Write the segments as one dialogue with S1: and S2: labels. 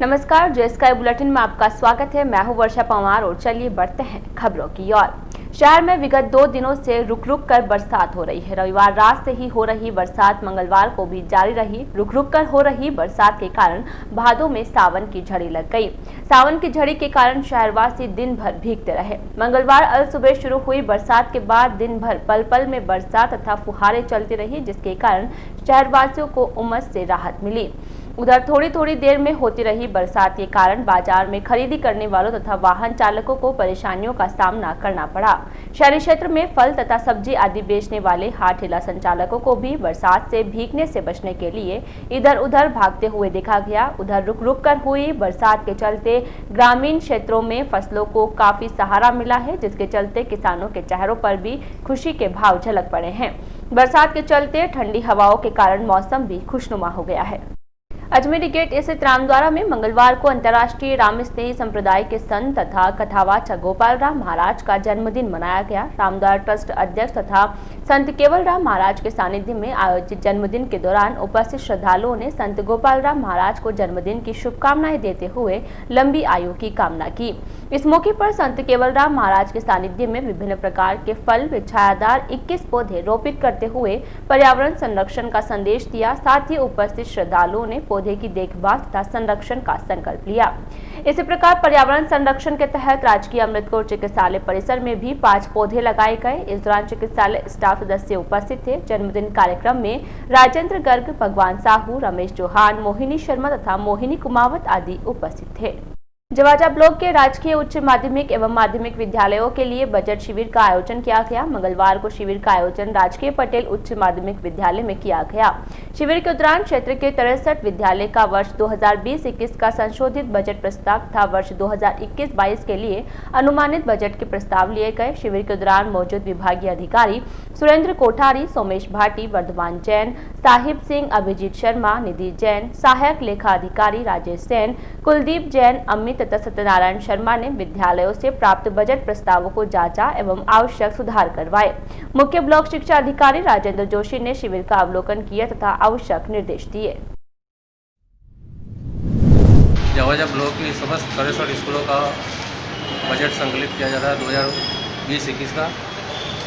S1: नमस्कार, जो sky bulletin में आपका स्वागत है। मैं हूं वर्षा पंवार और चलिए बढ़ते हैं खबरों की ओर। शहर में विगत 2 दिनों से रुक रुक कर बरसात हो रही है। रविवार रात से ही हो रही बरसात मंगलवार को भी जारी रही। रुक रुक कर हो रही बरसात के कारण भादों में सावन की झड़ी लग गई। सावन की झड़ी के कारण शहरवासी दिन भर भीगते रहे। मंगलवार अल सुबह शुरू हुई बरसात के बाद दिन भर पल पल में बरसात तथा फुहारें चलती रही, जिसके कारण शहरवासियों को उमस से राहत मिली। उधर थोड़ी थोड़ी देर में होती रही बरसात के कारण बाजार में खरीदी करने वालों तथा वाहन चालकों को परेशानियों का सामना करना पड़ा। शहरी क्षेत्र में फल तथा सब्जी आदि बेचने वाले हाट ठेला संचालकों को भी बरसात से भीगने से बचने के लिए इधर उधर भागते हुए देखा गया। उधर रुक रुक कर हुई बरसात के चलते ग्रामीण क्षेत्रों में फसलों को काफी सहारा मिला है, जिसके चलते किसानों के चेहरों पर भी खुशी के भाव झलक पड़े हैं। बरसात के चलते ठंडी हवाओं के कारण मौसम भी खुशनुमा हो गया है। अजमेरी गेट स्थित रामद्वारा में मंगलवार को अंतर्राष्ट्रीय राम स्नेही संप्रदाय के संत तथा कथावाचक गोपाल राम महाराज का जन्मदिन मनाया गया। रामद्वारा ट्रस्ट अध्यक्ष तथा संत केवल राम महाराज के सानिध्य में आयोजित जन्मदिन के दौरान उपस्थित श्रद्धालुओं ने संत गोपाल राम महाराज को जन्मदिन की शुभकामनाएं देते हुए लंबी आयु की कामना की। इस मौके पर संत केवल राम महाराज के सानिध्य में विभिन्न प्रकार के फल व छायादार 21 पौधे रोपित करते हुए पर्यावरण संरक्षण का संदेश दिया। साथ ही उपस्थित श्रद्धालुओं ने पौधे की देखभाल तथा संरक्षण का संकल्प लिया। इसी प्रकार पर्यावरण संरक्षण के तहत राजकीय अमृतकोर चिकित्सालय परिसर में भी 5 पौधे लगाए गए। इस दौरान चिकित्सालय स्टाफ सदस्य उपस्थित थे। जन्मदिन कार्यक्रम में राजेंद्र गर्ग, भगवान साहू, रमेश चौहान, मोहिनी शर्मा तथा मोहिनी कुमावत आदि उपस्थित थे। जवाजा ब्लॉक के राजकीय उच्च माध्यमिक एवं माध्यमिक विद्यालयों के लिए बजट शिविर का आयोजन किया गया। मंगलवार को शिविर का आयोजन राजकीय पटेल उच्च माध्यमिक विद्यालय में किया गया। शिविर के दौरान क्षेत्र के 63 विद्यालय का वर्ष 2020-21 का संशोधित बजट प्रस्ताव तथा वर्ष 2021-22 के लिए अनुमानित बजट के प्रस्ताव लिए गए। शिविर के दौरान मौजूद विभागीय अधिकारी सुरेंद्र कोठारी, सोमेश भाटी, वर्धमान जैन, साहिब सिंह, अभिजीत शर्मा, निधि जैन, सहायक लेखा अधिकारी राजेश सेन, कुलदीप जैन, अमित तथा सत्यनारायण शर्मा ने विद्यालयों से प्राप्त बजट प्रस्तावों को जांचा एवं आवश्यक सुधार करवाए। मुख्य ब्लॉक शिक्षा अधिकारी राजेंद्र जोशी ने शिविर का अवलोकन किया तथा आवश्यक निर्देश दिए।
S2: जवाजा ब्लॉक की समस्त 63 स्कूलों का बजट संकलित किया जा रहा है 2020-21 का,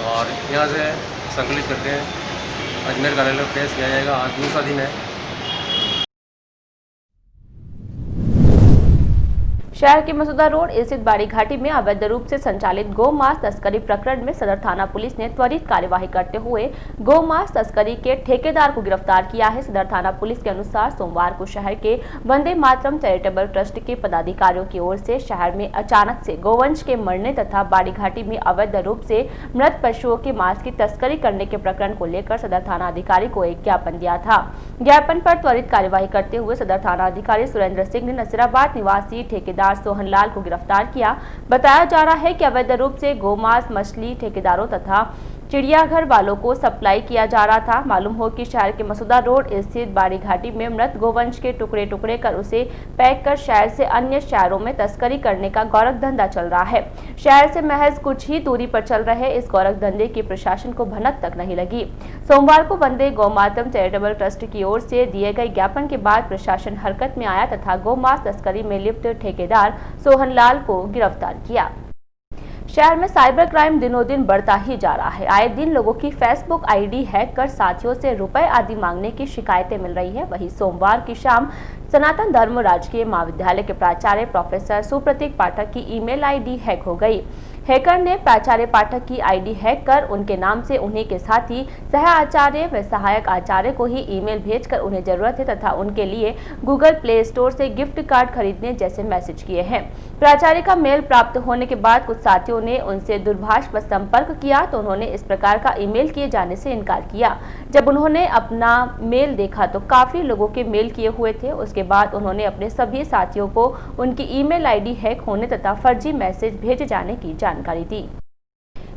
S2: और यहाँ से संकलित करके अजमेर कार्यालय में पेश किया जाएगा। आज दूसरा दिन है।
S1: शहर के मसूदा रोड स्थित बाड़ी घाटी में अवैध रूप से संचालित गौ मांस तस्करी प्रकरण में सदर थाना पुलिस ने त्वरित कार्यवाही करते हुए गौ मांस तस्करी के ठेकेदार को गिरफ्तार किया है। सदर थाना पुलिस के अनुसार सोमवार को शहर के वंदे मातरम चैरिटेबल ट्रस्ट के पदाधिकारियों की ओर से शहर में अचानक से गौवंश के मरने तथा बाड़ी घाटी में अवैध रूप से मृत पशुओं के मांस की तस्करी करने के प्रकरण को लेकर सदर थाना अधिकारी को एक ज्ञापन दिया था। ज्ञापन पर त्वरित कार्यवाही करते हुए सदर थाना अधिकारी सुरेंद्र सिंह ने नसीराबाद निवासी ठेकेदार सोहनलाल को गिरफ्तार किया। बताया जा रहा है कि अवैध रूप से गोमांस मछली ठेकेदारों तथा चिड़ियाघर वालों को सप्लाई किया जा रहा था। मालूम हो कि शहर के मसूदा रोड स्थित बाड़ी घाटी में मृत गोवंश के टुकड़े टुकड़े कर उसे पैक कर शहर से अन्य शहरों में तस्करी करने का गौरख धंधा चल रहा है। शहर से महज कुछ ही दूरी पर चल रहे इस गौरख धंधे की प्रशासन को भनक तक नहीं लगी। सोमवार को वंदे गौमातरम चैरिटेबल ट्रस्ट की ओर से दिए गए ज्ञापन के बाद प्रशासन हरकत में आया तथा गौमांस तस्करी में लिप्त ठेकेदार सोहनलाल को गिरफ्तार किया। शहर में साइबर क्राइम दिनों दिन बढ़ता ही जा रहा है। आए दिन लोगों की फेसबुक आईडी हैक कर साथियों से रुपए आदि मांगने की शिकायतें मिल रही है। वहीं सोमवार की शाम सनातन धर्म राजकीय महाविद्यालय के प्राचार्य प्रोफेसर सुप्रतीक पाठक की ईमेल आईडी हैक हो गई। हैकर ने प्राचार्य पाठक की आईडी हैक कर उनके नाम से उन्हीं के साथी सह आचार्य व सहायक आचार्य को ही ईमेल भेजकर उन्हें जरूरत है तथा उनके लिए गूगल प्ले स्टोर से गिफ्ट कार्ड खरीदने जैसे मैसेज किए हैं। प्राचार्य का मेल प्राप्त होने के बाद कुछ साथियों ने उनसे दूरभाष पर संपर्क किया तो उन्होंने इस प्रकार का ईमेल किए जाने से इनकार किया। जब उन्होंने अपना मेल देखा तो काफी लोगों के मेल किए हुए थे। उसके बाद उन्होंने अपने सभी साथियों को उनकी ईमेल आईडी हैक होने तथा फर्जी मैसेज भेजे जाने की जानकारी दी।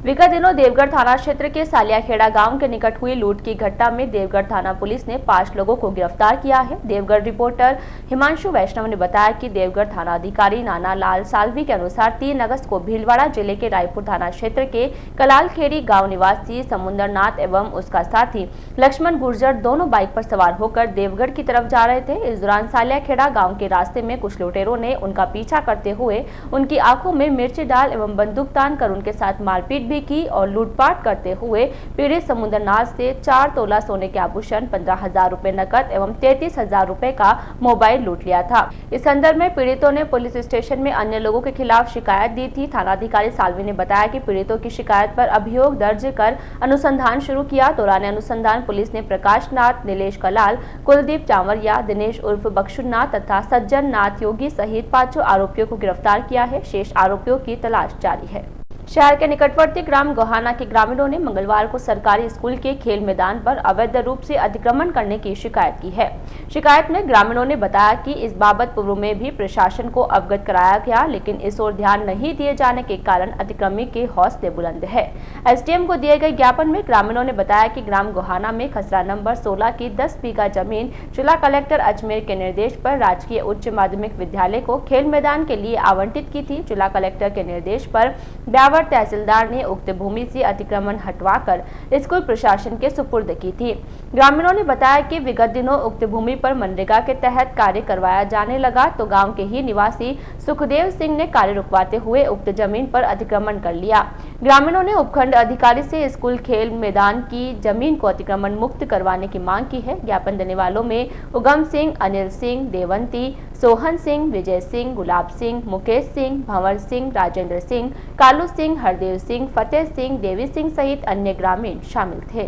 S1: विगत दिनों देवगढ़ थाना क्षेत्र के सालियाखेड़ा गांव के निकट हुई लूट की घटना में देवगढ़ थाना पुलिस ने 5 लोगों को गिरफ्तार किया है। देवगढ़ रिपोर्टर हिमांशु वैष्णव ने बताया कि देवगढ़ थाना अधिकारी नाना लाल सालवी के अनुसार 3 अगस्त को भीलवाड़ा जिले के रायपुर थाना क्षेत्र के कलालखेड़ी गाँव निवासी समुंदरनाथ एवं उसका साथी लक्ष्मण गुर्जर दोनों बाइक पर सवार होकर देवगढ़ की तरफ जा रहे थे। इस दौरान सालियाखेड़ा गाँव के रास्ते में कुछ लुटेरों ने उनका पीछा करते हुए उनकी आंखों में मिर्ची डाल एवं बंदूक तान कर उनके साथ मारपीट भी की और लूटपाट करते हुए पीड़ित समुंदरनाथ से 4 तोला सोने के आभूषण, 15,000 रुपए नकद एवं 33,000 रुपए का मोबाइल लूट लिया था। इस संदर्भ में पीड़ितों ने पुलिस स्टेशन में अन्य लोगों के खिलाफ शिकायत दी थी। थानाधिकारी सालवी ने बताया कि पीड़ितों की शिकायत पर अभियोग दर्ज कर अनुसंधान शुरू किया। दौरान अनुसंधान पुलिस ने प्रकाश नाथ, नीलेश कलाल, कुलदीप चावरिया, दिनेश उर्फ बक्शुनाथ तथा सज्जन नाथ योगी सहित 5 आरोपियों को गिरफ्तार किया है। शेष आरोपियों की तलाश जारी है। शहर के निकटवर्ती ग्राम गोहाना के ग्रामीणों ने मंगलवार को सरकारी स्कूल के खेल मैदान पर अवैध रूप से अतिक्रमण करने की शिकायत की है। शिकायत में ग्रामीणों ने बताया कि इस बाबत पूर्व में भी प्रशासन को अवगत कराया गया, लेकिन इस ओर ध्यान नहीं दिए जाने के कारण अतिक्रमी के हौसले बुलंद है। एसडीएम को दिए गए ज्ञापन में ग्रामीणों ने बताया कि ग्राम गोहाना में खसरा नंबर 16 की 10 बीघा जमीन जिला कलेक्टर अजमेर के निर्देश पर राजकीय उच्च माध्यमिक विद्यालय को खेल मैदान के लिए आवंटित की थी। जिला कलेक्टर के निर्देश पर ब्यावर तहसीलदार ने उक्त भूमि से अतिक्रमण हटवाकर स्कूल प्रशासन के सुपुर्द की थी। ग्रामीणों ने बताया कि विगत दिनों उक्त भूमि पर मनरेगा के तहत कार्य करवाया जाने लगा तो गांव के ही निवासी सुखदेव सिंह ने कार्य रुकवाते हुए उक्त जमीन पर अतिक्रमण कर लिया। ग्रामीणों ने उपखंड अधिकारी से स्कूल खेल मैदान की जमीन को अतिक्रमण मुक्त करवाने की मांग की है। ज्ञापन देने वालों में उगम सिंह, अनिल सिंह, देवंती, सोहन सिंह, विजय सिंह, गुलाब सिंह, मुकेश सिंह, भंवर सिंह, राजेंद्र सिंह, कालू सिंह, हरदेव सिंह, फतेह सिंह, देवी सिंह सहित अन्य ग्रामीण शामिल थे।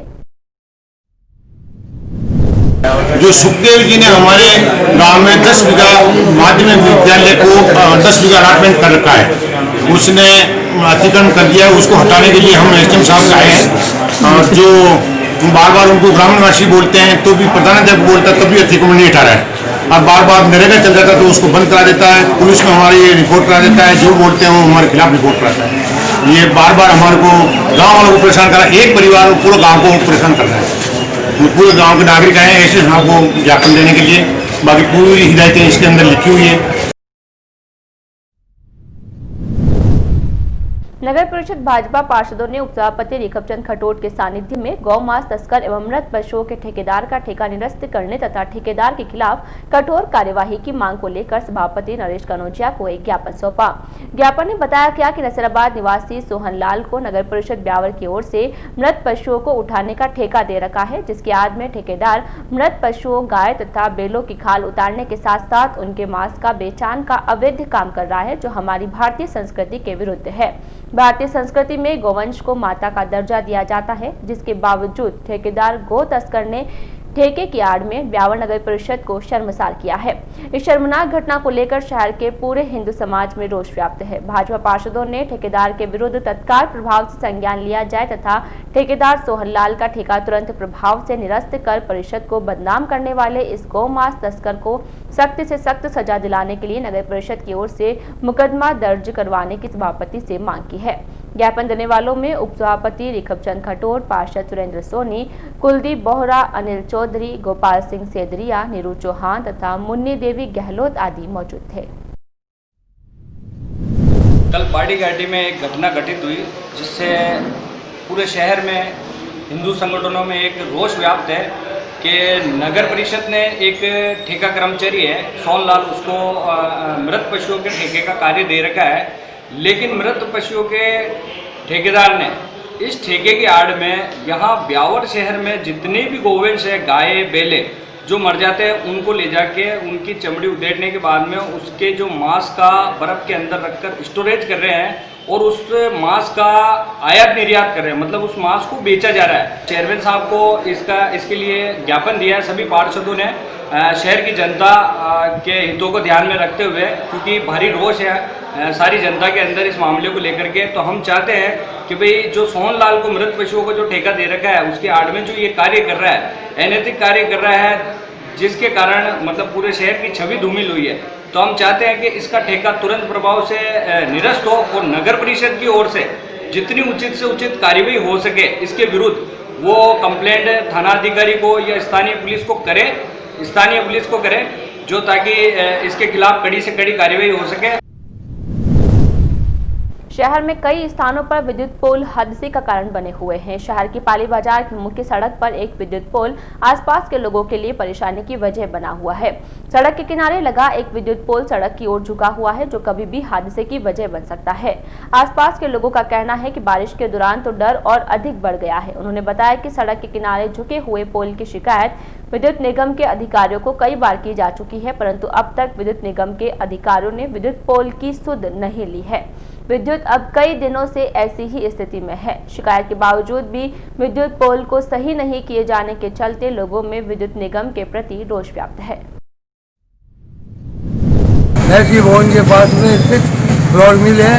S3: जो सुखदेव जी ने हमारे गांव में 10 बीघा माध्यमिक विद्यालय को 10 बीघा अलॉटमेंट कर रखा है, उसने अतिक्रमण कर दिया। उसको हटाने के लिए हम एसडीएम साहब आए हैं और जो बार बार उनको ग्रामवासी बोलते हैं तो भी प्रधान जब बोलता है तभी अतिक्रमण नहीं हटा रहा है और बार बार नरेगा चल जाता है तो उसको बंद करा देता है। पुलिस में हमारी रिपोर्ट करा देता है, जो बोलते हैं वो हमारे खिलाफ रिपोर्ट कराता है। ये बार बार हमारे को गाँव वालों को परेशान कर रहा है। एक परिवार पूरे गाँव को परेशान कर रहा है। पूरे गांव के नागरिक आए हैं एसडीएम साहब को ज्ञापन देने के लिए। बाकी पूरी हिदायतें इसके अंदर लिखी हुई है।
S1: नगर परिषद भाजपा पार्षदों ने उपसभापति रिखबचंद खटोट के सानिध्य में गौ मांस तस्कर एवं मृत पशुओं के ठेकेदार का ठेका निरस्त करने तथा ठेकेदार के खिलाफ कठोर कार्यवाही की मांग को लेकर सभापति नरेश कनौजिया को एक ज्ञापन सौंपा। ज्ञापन में बताया गया कि नसीराबाद निवासी सोहन लाल को नगर परिषद ब्यावर की ओर से मृत पशुओं को उठाने का ठेका दे रखा है, जिसके आड़ में ठेकेदार मृत पशुओं, गाय तथा बैलों की खाल उतारने के साथ साथ उनके मांस का बेचान का अवैध काम कर रहा है, जो हमारी भारतीय संस्कृति के विरुद्ध है। भारतीय संस्कृति में गौवंश को माता का दर्जा दिया जाता है, जिसके बावजूद ठेकेदार गौ तस्कर ने ठेके की आड़ में ब्यावर नगर परिषद को शर्मसार किया है। इस शर्मनाक घटना को लेकर शहर के पूरे हिंदू समाज में रोष व्याप्त है। भाजपा पार्षदों ने ठेकेदार के विरुद्ध तत्काल प्रभाव से संज्ञान लिया जाए तथा ठेकेदार सोहनलाल का ठेका तुरंत प्रभाव से निरस्त कर परिषद को बदनाम करने वाले इस गौ मांस तस्कर को सख्त से सख्त सजा दिलाने के लिए नगर परिषद की ओर से मुकदमा दर्ज करवाने की सभापति से मांग की है। ज्ञापन देने वालों में उपसभापति रिखबचंद खटोट, पार्षद सुरेंद्र सोनी, कुलदीप बोहरा, अनिल चौधरी, गोपाल सिंह सेदरिया, नीरू चौहान तथा मुन्नी देवी गहलोत आदि मौजूद थे।
S4: कल बाड़ी घाटी में एक घटना घटित हुई जिससे पूरे शहर में हिंदू संगठनों में एक रोष व्याप्त है कि नगर परिषद ने एक ठेका कर्मचारी है सोहनलाल, उसको मृत पशुओं के ठेके का कार्य दे रखा है, लेकिन मृत पशुओं के ठेकेदार ने इस ठेके की आड़ में यहाँ ब्यावर शहर में जितने भी गोवंश है, गाय बैले जो मर जाते हैं, उनको ले जाके उनकी चमड़ी उधेड़ने के बाद में उसके जो मांस का बर्फ के अंदर रखकर स्टोरेज कर रहे हैं और उस मांस का आयात निर्यात कर रहे हैं, मतलब उस मांस को बेचा जा रहा है। चेयरमैन साहब को इसके लिए ज्ञापन दिया है सभी पार्षदों ने, शहर की जनता के हितों को ध्यान में रखते हुए, क्योंकि भारी रोष है सारी जनता के अंदर इस मामले को लेकर के। तो हम चाहते हैं कि भाई जो सोहनलाल को मृत पशुओं को जो ठेका दे रखा है उसके आड़ में जो ये कार्य कर रहा है, अनैतिक कार्य कर रहा है, जिसके कारण मतलब पूरे शहर की छवि धूमिल हुई है। तो हम चाहते हैं कि इसका ठेका तुरंत प्रभाव से निरस्त हो और नगर परिषद की ओर से जितनी उचित से उचित कार्यवाही हो सके इसके विरुद्ध वो कंप्लेंट थाना अधिकारी को या स्थानीय पुलिस को करे, जो ताकि इसके खिलाफ कड़ी से कड़ी कार्यवाही हो सके।
S1: शहर में कई स्थानों पर विद्युत पोल हादसे का कारण बने हुए हैं। शहर की पाली बाजार की मुख्य सड़क पर एक विद्युत पोल आसपास के लोगों के लिए परेशानी की वजह बना हुआ है। सड़क के किनारे लगा एक विद्युत पोल सड़क की ओर झुका हुआ है, जो कभी भी हादसे की वजह बन सकता है। आसपास के लोगों का कहना है कि बारिश के दौरान तो डर और अधिक बढ़ गया है। उन्होंने बताया कि सड़क के किनारे झुके हुए पोल की शिकायत विद्युत निगम के अधिकारियों को कई बार की जा चुकी है, परंतु अब तक विद्युत निगम के अधिकारियों ने विद्युत पोल की सुध नहीं ली है। विद्युत अब कई दिनों से ऐसी ही स्थिति में है। शिकायत के बावजूद भी विद्युत पोल को सही नहीं किए जाने के चलते लोगों में विद्युत निगम के प्रति रोष व्याप्त है।
S5: भवन के पास में स्थित फ्लोर मिल है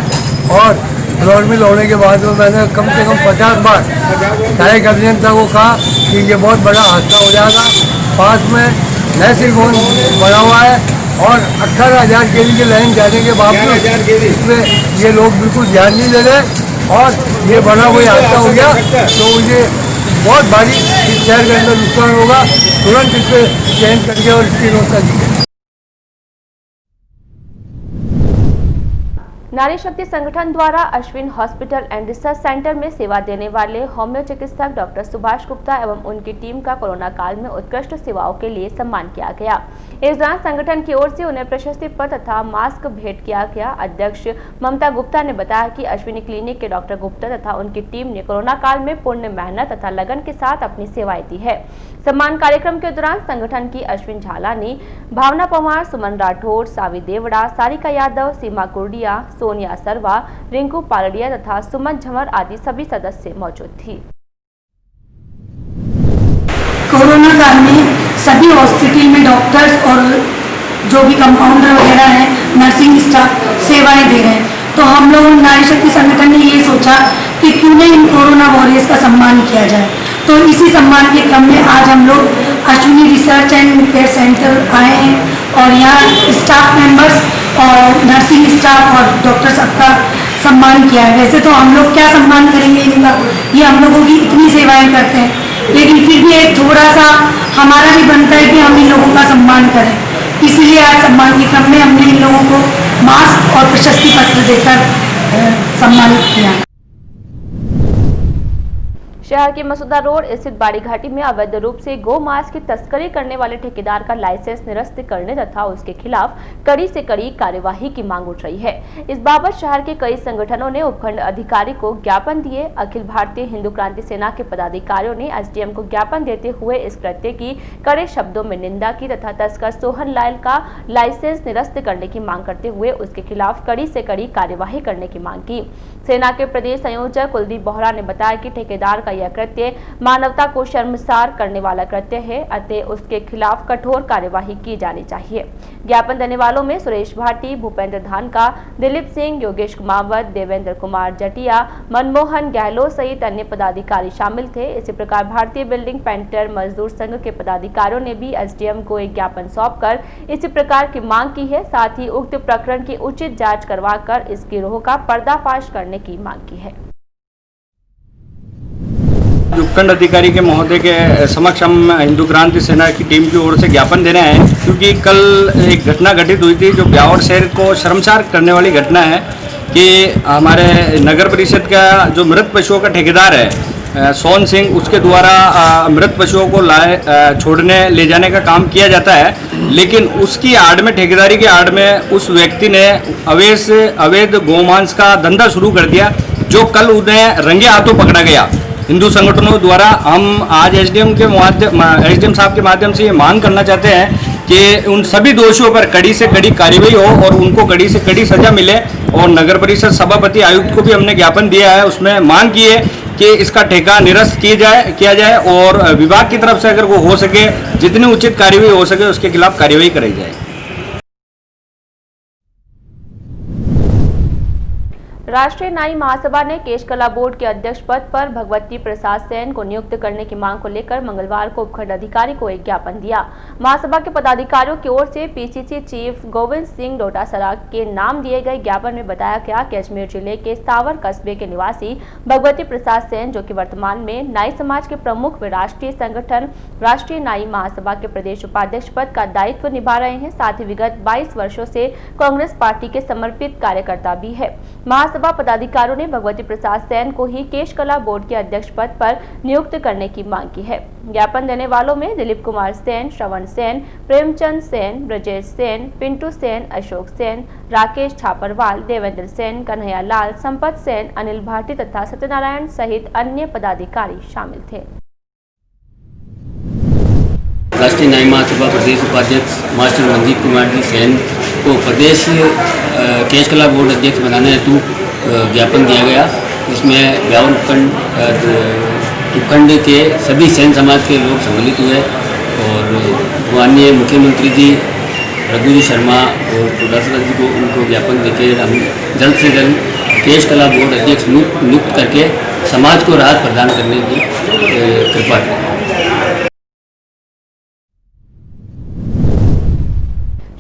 S5: और फ्लोर मिल होने के बाद में मैंने कम से कम 50 बार सहायक अभियंता को कहा कि ये बहुत बड़ा हादसा हो जाएगा। पास में नैसी भवन बना हुआ है और 18,000 केवी की लाइन जाने के बावजूद इसमें ये लोग बिल्कुल ध्यान नहीं दे रहे और ये बड़ा हुआ हादसा हो गया तो मुझे बहुत भारी इस शहर के अंदर नुकसान होगा। तुरंत इस पर चेंज करके और इसकी व्यवस्था की जाए।
S1: नारी शक्ति संगठन द्वारा Ashwin hospital and research centre में सेवा देने वाले होम्यो चिकित्सक डॉक्टर सुभाष गुप्ता एवं उनकी टीम का कोरोना काल में उत्कृष्ट सेवाओं के लिए सम्मान किया गया। इस दौरान संगठन की ओर से उन्हें प्रशस्ति पत्र तथा मास्क भेंट किया गया। अध्यक्ष ममता गुप्ता ने बताया कि अश्विनी क्लिनिक के डॉक्टर गुप्ता तथा उनकी टीम ने कोरोना काल में पूर्ण मेहनत तथा लगन के साथ अपनी सेवाएं दी है। सम्मान कार्यक्रम के दौरान संगठन की अश्विन झालानी, भावना पवार, सुमन राठौर, सावी देवड़ा, सारिका यादव, सीमा कुर्डिया, सोनिया सरवा, रिंकू पालड़िया तथा सुमन झमर आदि सभी सदस्य मौजूद थी।
S6: कोरोना काल में सभी हॉस्पिटल में डॉक्टर्स और जो भी कंपाउंडर वगैरह हैं, नर्सिंग स्टाफ सेवाएं दे रहे हैं, तो हम लोग नारी शक्ति संगठन ने ये सोचा कि क्यों नहीं इन कोरोना वॉरियर्स का सम्मान किया जाए। तो इसी सम्मान के क्रम में आज हम लोग Ashwini research and care centre आए हैं और यहाँ स्टाफ मेंबर्स और नर्सिंग स्टाफ और डॉक्टर सबका सम्मान किया है। वैसे तो हम लोग क्या सम्मान करेंगे इनका, ये हम लोगों की इतनी सेवाएं करते हैं, लेकिन फिर भी एक थोड़ा सा हमारा भी बनता है कि हम इन लोगों का सम्मान करें। इसीलिए आज सम्मान के क्रम में हमने इन लोगों को मास्क और प्रशस्ति पत्र देकर सम्मानित किया।
S1: शहर के मसूदा रोड स्थित बाड़ी घाटी में अवैध रूप से गौ मांस की तस्करी करने वाले ठेकेदार का लाइसेंस निरस्त करने तथा उसके खिलाफ कड़ी से कड़ी कार्यवाही की मांग उठ रही है। इस बाबत शहर के कई संगठनों ने उपखंड अधिकारी को ज्ञापन दिए। अखिल भारतीय हिंदू क्रांति सेना के पदाधिकारियों ने एसडीएम को ज्ञापन देते हुए इस कृत्य की कड़े शब्दों में निंदा की तथा तस्कर सोहन लाल का लाइसेंस निरस्त करने की मांग करते हुए उसके खिलाफ कड़ी से कड़ी कार्यवाही करने की मांग की। सेना के प्रदेश संयोजक कुलदीप बोहरा ने बताया कि ठेकेदार का यह कृत्य मानवता को शर्मसार करने वाला कृत्य है, अतः उसके खिलाफ कठोर कार्यवाही की जानी चाहिए। ज्ञापन देने वालों में सुरेश भाटी, भूपेंद्र धानका, दिलीप सिंह, योगेश कुमावत, देवेंद्र कुमार जटिया, मनमोहन गहलोत सहित अन्य पदाधिकारी शामिल थे। इसी प्रकार भारतीय बिल्डिंग पेंटर मजदूर संघ के पदाधिकारियों ने भी एसडीएम को एक ज्ञापन सौंपकर इसी प्रकार की मांग की है। साथ ही उक्त प्रकरण की उचित जांच करवाकर इस गिरोह का पर्दाफाश करने की मांग की है।
S4: उपखंड अधिकारी के महोदय के समक्ष हम हिंदू क्रांति सेना की टीम की ओर से ज्ञापन दे रहे हैं, क्योंकि कल एक घटना घटित हुई थी जो ब्यावर शहर को शर्मसार करने वाली घटना है कि हमारे नगर परिषद का जो मृत पशुओं का ठेकेदार है सोहन सिंह, उसके द्वारा मृत पशुओं को छोड़ने ले जाने का काम किया जाता है, लेकिन उसकी आड़ में, ठेकेदारी की आड़ में उस व्यक्ति ने अवैध गौमांस का धंधा शुरू कर दिया, जो कल उन्हें रंगे हाथों पकड़ा गया। हिंदू संगठनों द्वारा हम आज एसडीएम साहब के माध्यम से ये मांग करना चाहते हैं कि उन सभी दोषियों पर कड़ी से कड़ी कार्रवाई हो और उनको कड़ी से कड़ी सजा मिले। और नगर परिषद सभापति आयुक्त को भी हमने ज्ञापन दिया है, उसमें मांग की है कि इसका ठेका निरस्त किया जाए और विभाग की तरफ से अगर वो हो सके, जितनी उचित कार्यवाही हो सके उसके खिलाफ कार्यवाही कराई जाए।
S1: राष्ट्रीय न्याय महासभा ने केश कला बोर्ड के अध्यक्ष पद पर भगवती प्रसाद सेन को नियुक्त करने की मांग को लेकर मंगलवार को उपखंड अधिकारी को एक ज्ञापन दिया। महासभा के पदाधिकारियों की ओर से पीसीसी चीफ गोविंद सिंह डोटासरा के नाम दिए गए ज्ञापन में बताया गया कि अजमेर जिले के सावर कस्बे के निवासी भगवती प्रसाद सेन, जो कि वर्तमान में नाई समाज के प्रमुख व राष्ट्रीय संगठन राष्ट्रीय न्याय महासभा के प्रदेश उपाध्यक्ष पद का दायित्व निभा रहे हैं। साथ ही विगत 22 वर्षों से कांग्रेस पार्टी के समर्पित कार्यकर्ता भी है। महासभा पदाधिकारियों ने भगवती प्रसाद सेन को ही केश कला बोर्ड के अध्यक्ष पद पर नियुक्त करने की मांग की है। ज्ञापन देने वालों में दिलीप कुमार सेन, श्रवण सेन, प्रेमचंद सेन, ब्रजेश सेन, पिंटू सेन, अशोक सेन, राकेश छापरवाल, देवेंद्र सेन, कन्हैया लाल, संपत सेन, अनिल भाटी तथा सत्यनारायण सहित अन्य पदाधिकारी शामिल थे।
S7: राष्ट्रीय न्याय महासभा प्रदेश उपाध्यक्ष मास्टर मनदीप कुमार जी सेन को प्रदेश केश कला बोर्ड अध्यक्ष बनाने हेतु ज्ञापन दिया गया, जिसमें ब्यावर उपखंड के सभी सेन समाज के लोग सम्मिलित हुए और माननीय मुख्यमंत्री जी रघु जी शर्मा और डोटासरा जी को उनको ज्ञापन देकर हम जल्द से जल्द केश कला बोर्ड अध्यक्ष नियुक्त करके समाज को राहत प्रदान करने की कृपा करें।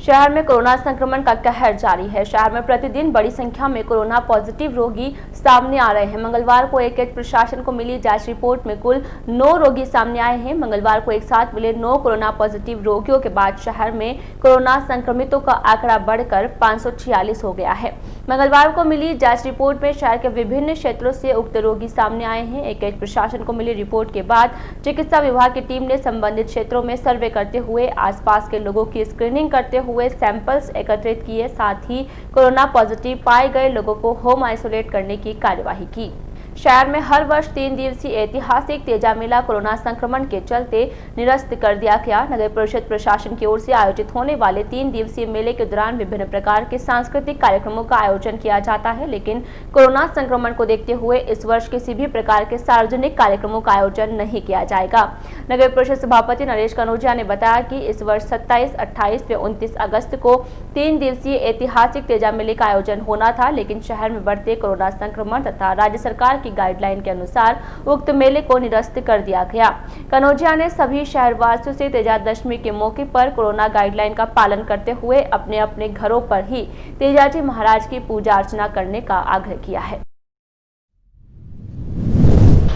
S1: शहर में कोरोना संक्रमण का कहर जारी है। शहर में प्रतिदिन बड़ी संख्या में कोरोना पॉजिटिव रोगी सामने आ रहे हैं। मंगलवार को एक प्रशासन को मिली जांच रिपोर्ट में कुल 9 रोगी सामने आए हैं। मंगलवार को एक साथ मिले 9 कोरोना पॉजिटिव रोगियों के बाद शहर में कोरोना संक्रमितों का आंकड़ा बढ़कर 546 हो गया है। मंगलवार को मिली जांच रिपोर्ट में शहर के विभिन्न क्षेत्रों से उक्त रोगी सामने आए हैं। एक प्रशासन को मिली रिपोर्ट के बाद चिकित्सा विभाग की टीम ने संबंधित क्षेत्रों में सर्वे करते हुए आसपास के लोगों की स्क्रीनिंग करते हुए सैंपल्स एकत्रित किए। साथ ही कोरोना पॉजिटिव पाए गए लोगों को होम आइसोलेट करने की कार्यवाही की। शहर में हर वर्ष 3 दिवसीय ऐतिहासिक तेजा मेला कोरोना संक्रमण के चलते निरस्त कर दिया गया। नगर परिषद प्रशासन की ओर से आयोजित होने वाले 3 दिवसीय मेले के दौरान विभिन्न प्रकार के सांस्कृतिक कार्यक्रमों का आयोजन किया जाता है, लेकिन कोरोना संक्रमण को देखते हुए इस वर्ष किसी भी प्रकार के सार्वजनिक कार्यक्रमों का आयोजन नहीं किया जाएगा। नगर परिषद सभापति नरेश कनौजिया ने बताया कि इस वर्ष 27, 28 व 29 अगस्त को 3 दिवसीय ऐतिहासिक तेजा मेले का आयोजन होना था, लेकिन शहर में बढ़ते कोरोना संक्रमण तथा राज्य सरकार की गाइडलाइन के अनुसार उक्त मेले को निरस्त कर दिया गया। कनौजिया ने सभी शहरवासियों से तेजादशमी के मौके पर कोरोना गाइडलाइन का पालन करते हुए अपने अपने घरों पर ही तेजाजी महाराज की पूजा अर्चना करने का आग्रह किया है।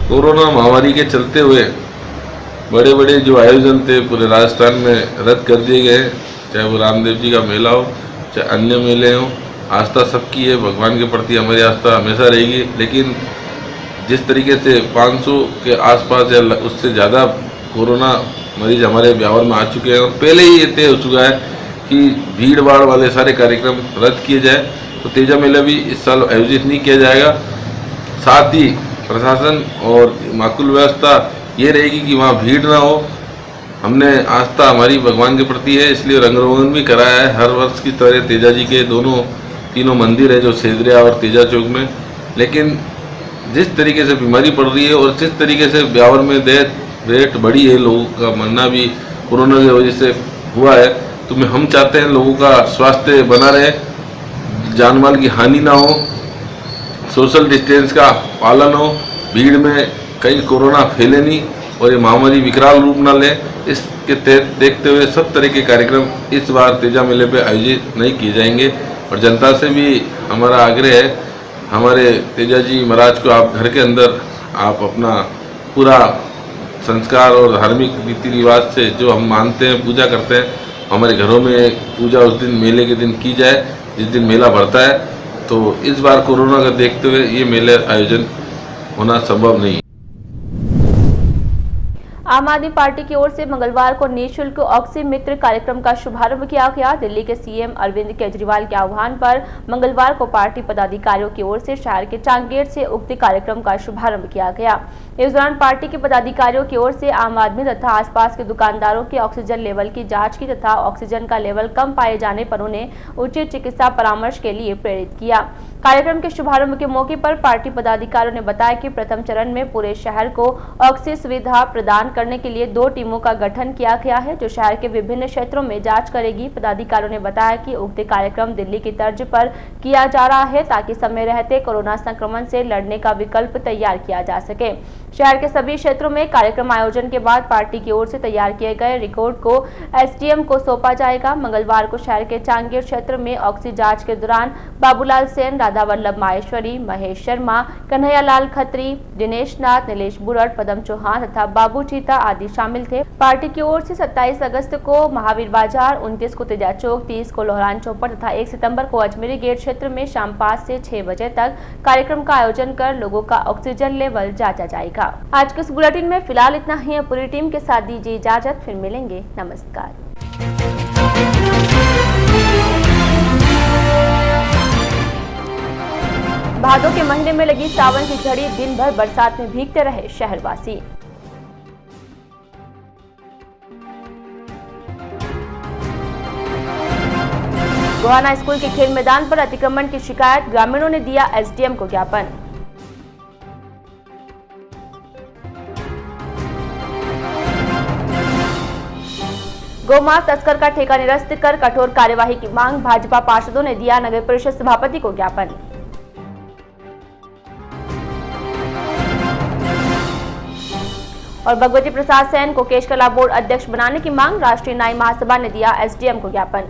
S8: कोरोना महामारी के चलते हुए बड़े बड़े जो आयोजन थे पूरे राजस्थान में रद्द कर दिए गए, चाहे वो रामदेव जी का मेला हो, चाहे अन्य मेले हों। आस्था सबकी है, भगवान के प्रति हमारी आस्था हमेशा रहेगी, लेकिन जिस तरीके से 500 के आसपास या उससे ज़्यादा कोरोना मरीज हमारे ब्यावर में आ चुके हैं और पहले ही ये तय हो चुका है कि भीड़ भाड़ वाले सारे कार्यक्रम रद्द किए जाए, तो तेजा मेला भी इस साल आयोजित नहीं किया जाएगा। साथ ही प्रशासन और माकूल व्यवस्था ये रहेगी कि वहाँ भीड़ ना हो। हमने आस्था हमारी भगवान के प्रति है, इसलिए रंग रोगन भी कराया है हर वर्ष की तरह। तेजा जी के तीनों मंदिर है जो सेदरिया और तेजा चौक में, लेकिन जिस तरीके से बीमारी बढ़ रही है और जिस तरीके से ब्यावर में डेथ रेट बढ़ी है, लोगों का मरना भी कोरोना की वजह से हुआ है, तो हम चाहते हैं लोगों का स्वास्थ्य बना रहे, जान माल की हानि ना हो, सोशल डिस्टेंस का पालन हो, भीड़ में कहीं कोरोना फैले नहीं और ये महामारी विकराल रूप ना ले। इसके देखते हुए सब तरह के कार्यक्रम इस बार तेजा मेले पे आयोजित नहीं किए जाएंगे और जनता से भी हमारा आग्रह है, हमारे तेजा जी महाराज को आप घर के अंदर आप अपना पूरा संस्कार और धार्मिक रीति रिवाज से जो हम मानते हैं, पूजा करते हैं, हमारे घरों में पूजा उस दिन मेले के दिन की जाए जिस दिन मेला भरता है। तो इस बार कोरोना का देखते हुए ये मेले आयोजन होना संभव नहीं।
S1: आम आदमी पार्टी की ओर से मंगलवार को निःशुल्क ऑक्सी मित्र कार्यक्रम का शुभारंभ किया गया। दिल्ली के सीएम अरविंद केजरीवाल के आह्वान पर मंगलवार को पार्टी पदाधिकारियों की ओर से शहर के चांगेर से उक्त कार्यक्रम का शुभारंभ किया गया। इस दौरान पार्टी के पदाधिकारियों की ओर से आम आदमी तथा आसपास के दुकानदारों के ऑक्सीजन लेवल की जांच की तथा ऑक्सीजन का लेवल कम पाए जाने पर उन्हें उचित चिकित्सा परामर्श के लिए प्रेरित किया। कार्यक्रम के शुभारंभ के मौके पर पार्टी पदाधिकारियों ने बताया कि प्रथम चरण में पूरे शहर को ऑक्सीजन सुविधा प्रदान करने के लिए 2 टीमों का गठन किया गया है, जो शहर के विभिन्न क्षेत्रों में जांच करेगी। पदाधिकारियों ने बताया कि उक्त कार्यक्रम दिल्ली की तर्ज पर किया जा रहा है ताकि समय रहते कोरोना संक्रमण से लड़ने का विकल्प तैयार किया जा सके। शहर के सभी क्षेत्रों में कार्यक्रम आयोजन के बाद पार्टी की ओर से तैयार किए गए रिकॉर्ड को एसडीएम को सौंपा जाएगा। मंगलवार को शहर के चांगेर क्षेत्र में ऑक्सीजन जांच के दौरान बाबूलाल सेन, राधा वल्लभ माहेश्वरी, महेश शर्मा, कन्हैयालाल खत्री, दिनेश नाथ, नीलेश बुरड़, पदम चौहान तथा बाबू चीता आदि शामिल थे। पार्टी की ओर से 27 अगस्त को महावीर बाजार, 29 को तेजा चौक, 30 को लोहरान चौपड़ तथा 1 सितंबर को अजमेरी गेट क्षेत्र में शाम 5 से 6 बजे तक कार्यक्रम का आयोजन कर लोगों का ऑक्सीजन लेवल जांचा जाएगा। आज के इस बुलेटिन में फिलहाल इतना ही। पूरी टीम के साथ दीजिए इजाजत, फिर मिलेंगे। नमस्कार। भादों के महीने में लगी सावन की झड़ी, दिन भर बरसात में भीगते रहे शहरवासी। गोहाना स्कूल के खेल मैदान पर अतिक्रमण की शिकायत, ग्रामीणों ने दिया एसडीएम को ज्ञापन। गौमांस तस्कर का ठेका निरस्त कर कठोर कार्यवाही की मांग, भाजपा पार्षदों ने दिया नगर परिषद सभापति को ज्ञापन। और भगवती प्रसाद सेन को केश कला बोर्ड अध्यक्ष बनाने की मांग, राष्ट्रीय न्याय महासभा ने दिया एसडीएम को ज्ञापन।